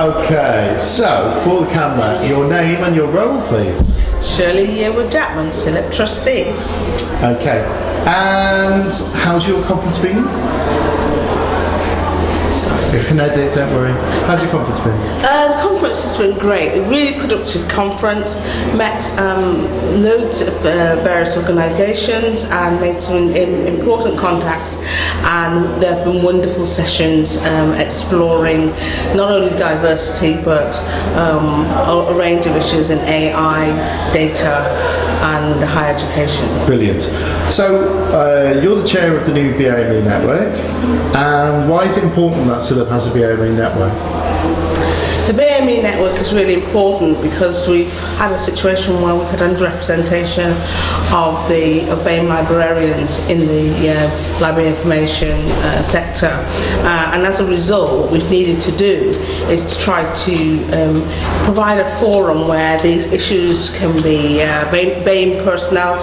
Okay, so for the camera, your name and your role, please. Shirley here with Jackman, still at Trustee. Okay, and how's your conference been? You can edit, don't worry. How's your conference been? The conference has been great, a really productive conference. Met loads of various organisations and made some important contacts, and there have been wonderful sessions exploring not only diversity but a range of issues in AI, data and higher education. Brilliant. So you're the chair of the new BAME network, and why is it important that SILP has a BAME network? The BAME network is really important because we've had a situation where we've had underrepresentation of BAME librarians in the library information sector, and as a result what we've needed to do is to try to provide a forum where these issues can be BAME personnel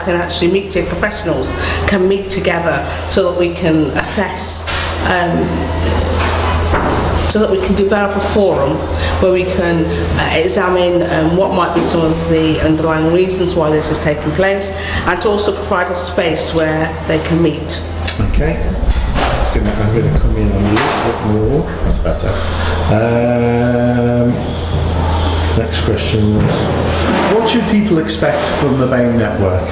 can actually meet, professionals can meet together so that we can assess so that we can develop a forum where we can examine what might be some of the underlying reasons why this is taking place, and to also provide a space where they can meet. Okay, I'm going to come in on you a bit more. That's better. Next question was, what should people expect from the BAME network?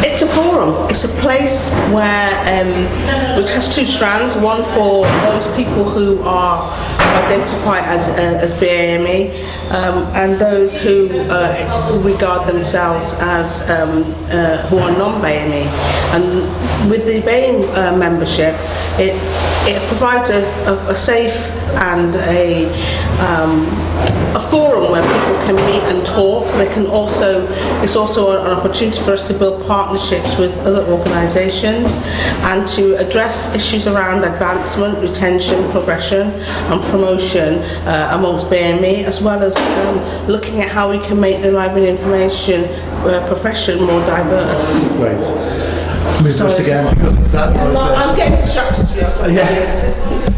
It's a forum. It's a place where, which has two strands. One for those people who are identified as BAME, and those who regard themselves as who are non-BAME. And with the BAME membership, it provides a safe and a forum where people can meet and talk. It's also an opportunity for us to build partnerships with other organisations and to address issues around advancement, retention, progression and promotion amongst BAME, as well as looking at how we can make the library information profession more diverse. Great. Move this again because of that. I'm getting distracted to be honest. Yeah.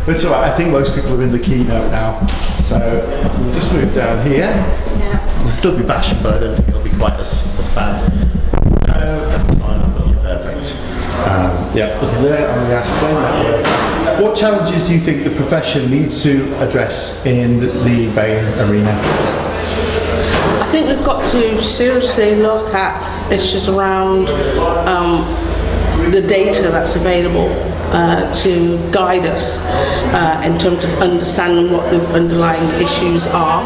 It's alright, I think most people are in the keynote now. So we'll just move down here. Yeah. There'll still be bashing, but I don't think it'll be quite as bad. That's fine, I've got you perfect. Yeah, looking there on the BAME network. What challenges do you think the profession needs to address in the BAME arena? I think we've got to seriously look at issues around the data that's available to guide us in terms of understanding what the underlying issues are.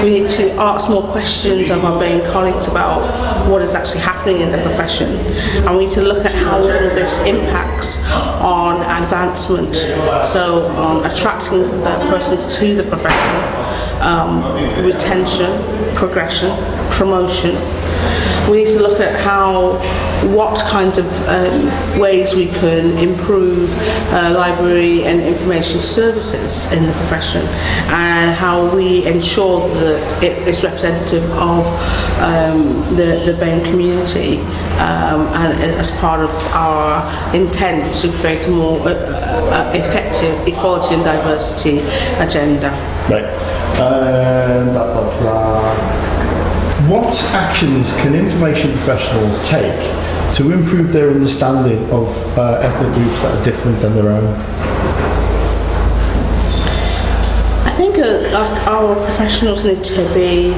We need to ask more questions of our BAME colleagues about what is actually happening in the profession, and we need to look at how all of this impacts on advancement, so on attracting persons to the profession, retention, progression, promotion. We need to look at what kind of ways we can improve library and information services in the profession, and how we ensure that it is representative of the BAME community, and as part of our intent to create a more effective equality and diversity agenda. Right. Blah, blah, blah. What actions can information professionals take to improve their understanding of ethnic groups that are different than their own? I think our professionals need to be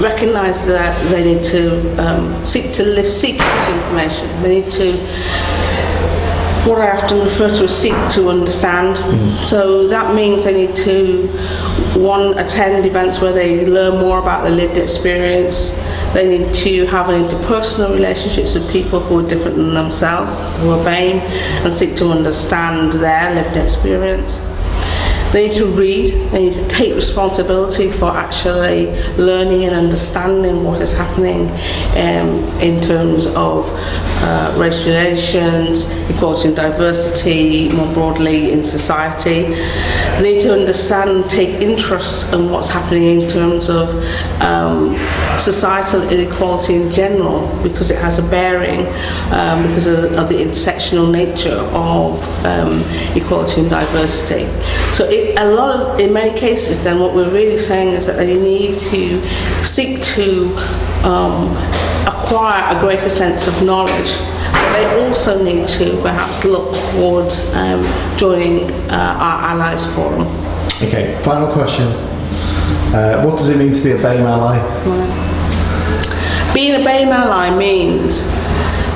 recognise that they need to seek information. They need to, what I often refer to as seek to understand. So that means they need to, one, attend events where they learn more about the lived experience. They need to have an interpersonal relationships with people who are different than themselves, who are BAME, and seek to understand their lived experience. They need to read, they need to take responsibility for actually learning and understanding what is happening in terms of race relations, equality and diversity, more broadly in society. They need to understand and take interest in what's happening in terms of societal inequality in general, because it has a bearing because of the intersectional nature of equality and diversity. So in many cases, then what we're really saying is that they need to seek to acquire a greater sense of knowledge. But they also need to perhaps look towards joining our Allies Forum. Okay, final question. What does it mean to be a BAME ally? Being a BAME ally means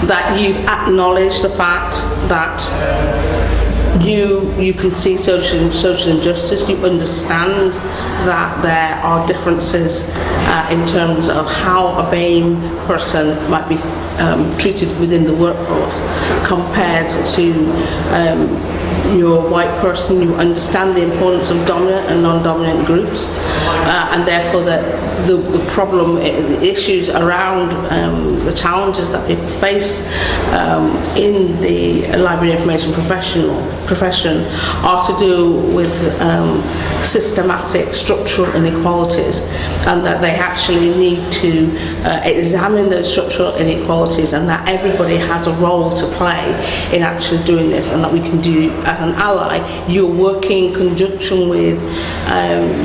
that you've acknowledged the fact that you can see social injustice, you understand that there are differences in terms of how a BAME person might be treated within the workforce compared to your white person. You understand the importance of dominant and non-dominant groups, and therefore the problem, the issues around the challenges that people face in the library information profession are to do with systematic structural inequalities, and that they actually need to examine those structural inequalities, and that everybody has a role to play in actually doing this, and that we can do, as an ally, you're working in conjunction with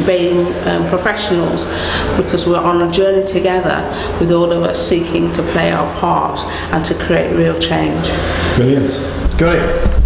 BAME professionals, because we're on a journey together with all of us seeking to play our part and to create real change. Brilliant. Got it.